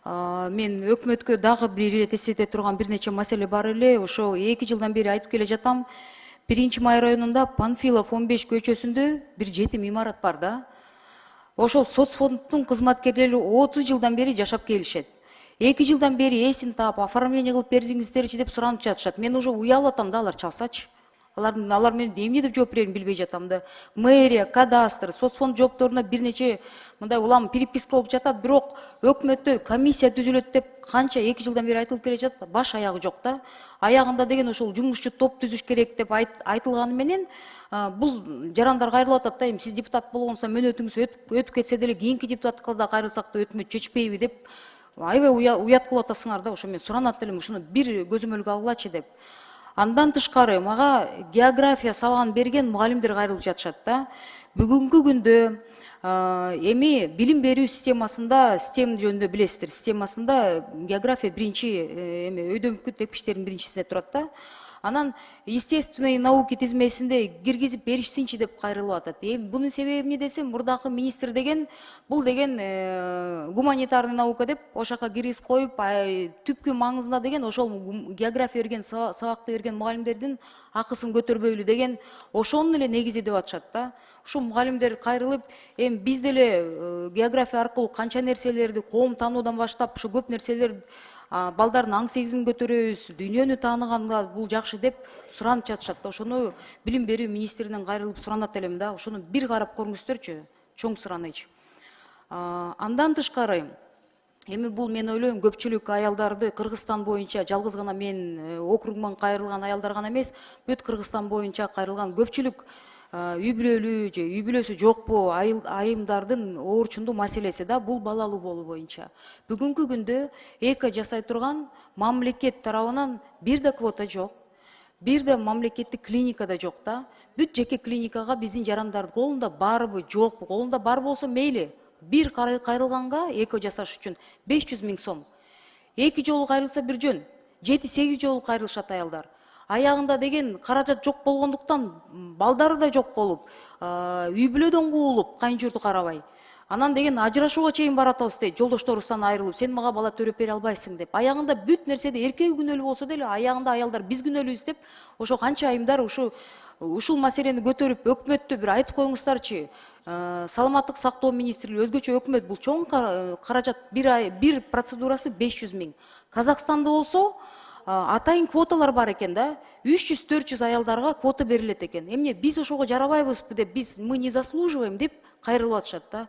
Мен өкмөткө дагы бир ирет эсете турган бир нече маселе бар эле. Ошо 2 жылдан бери айтып келе жатам. 1-Май районунда Панфилов 15 көчөсүндө бир жетим имарат бар да. Ошол соцфонддун кызматкерлери 30 жылдан бери жашап келишет. 2 жылдан бери эсин таап, оформление кылып бериңиздерчи деп суранып жатышат. Мен уже уялып атам да, алар чалсачы. Алар мен эмне деп жооп берерин билбей жатам да. Мэрия, кадастр, соцфонд жоопторуна бир нече мындай улам переписка болуп жатат, бирок өкмөттө комиссия түзүлөт деп канча 2 жылдан бери айтылып келе жатат, баш аягы жок да. Аягында деген ошол жумушчу топ түзүш керек деп айтылганы менен бул жарандар кайрылып атат да. Эми сиз депутат болгонуңузда мөөнөтүңүз өтүп кетсе деле кийинки депутатка да кайрылсак да өкмөт чечпейби деп аябай уят кылып атасыңар да. Ошо мен суранат элем, ушуну бир көзөмөлгө алгылачы деп. Андан тышкары мага география сабагын берген мугалимдер кайрылып жатышат да. Бүгүнкү күндө эми билим берүү системасында, система жөнүндө билесиздер, системасында география биринчи эми өйдөмдүк тепкичтердин биринчисинде турат да. Анан естественные науки тизмесинде киргизип беришсинчи деп кайрылып атат. Эми бунун себеби эмне десем, мурдакы министр деген бул деген гуманитарный наука деп ошака киргизип коюп, түпкү маңызында деген ошол география берген сабакты берген мугалимдердин акысын көтөрбөйлү деген ошонун эле негизи деп атышат да. Ушу мугалимдер кайрылып, эми биз деле география аркылуу канча нерселерди, коом таануудан баштап ушу көп нерселер балдардын аң сегизин көтөрөбүз, дүйнөнү тааныганга бул жакшы деп суранып жатышат да. Ошону билим берүү министринен кайрылып суранат элем да. Ошону бир карап көрүңүздөрчү, чоң суранычы. Андан тышкары эми бул мен ойлойм көпчүлүк аялдарды Кыргызстан боюнча жалгыз гана мен округуман кайрылган аялдар гана эмес, бүт Кыргызстан боюнча кайрылган көпчүлүк үй бүлөлүү же үй бүлөсү жокпу айымдардын оорчундуу маселеси да, бул балалуу болуу боюнча. Бүгүнкү күндө эко жасай турган мамлекет тарабынан бир да квота жок. Бир да мамлекеттик клиника да жок да. Бүт жеке клиникага биздин жарандардын колунда барбы, жокпу? Колунда бар болсо мейли. Бир кайрылганга эко жасаш үчүн 500 000 сом. 2 жолу кайрылса бир жөн. 7-8 жолу кайрылышат аялдар. Аягында деген каражат жок болгондуктан балдары да жок болуп, үй бүлөдөн куулуп, кайын журту карабай. Анан деген ажырашууга чейин баратабыз дейт, жолдошторубуздан айрылып, сен мага бала төрөп бере албайсың деп. Аягында бүт нерседе эркеги күнөөлүү болсо деле, аягында аялдар биз күнөөлүүбүз деп, ошо канча айымдар ушул маселени көтөрүп өкмөттө бир айтып коюңуздарчы. Саламаттык сактоо министрлиги, өзгөчө өкмөт бул чоң каражат, бир процедурасы 500 000. Казакстанда болсо атайын квоталар бар экен да. 300-400 аялдарга квота берилет экен. Эмне биз ошого жарабайбызбы деп, мы не заслуживаем деп кайрылып атышат да.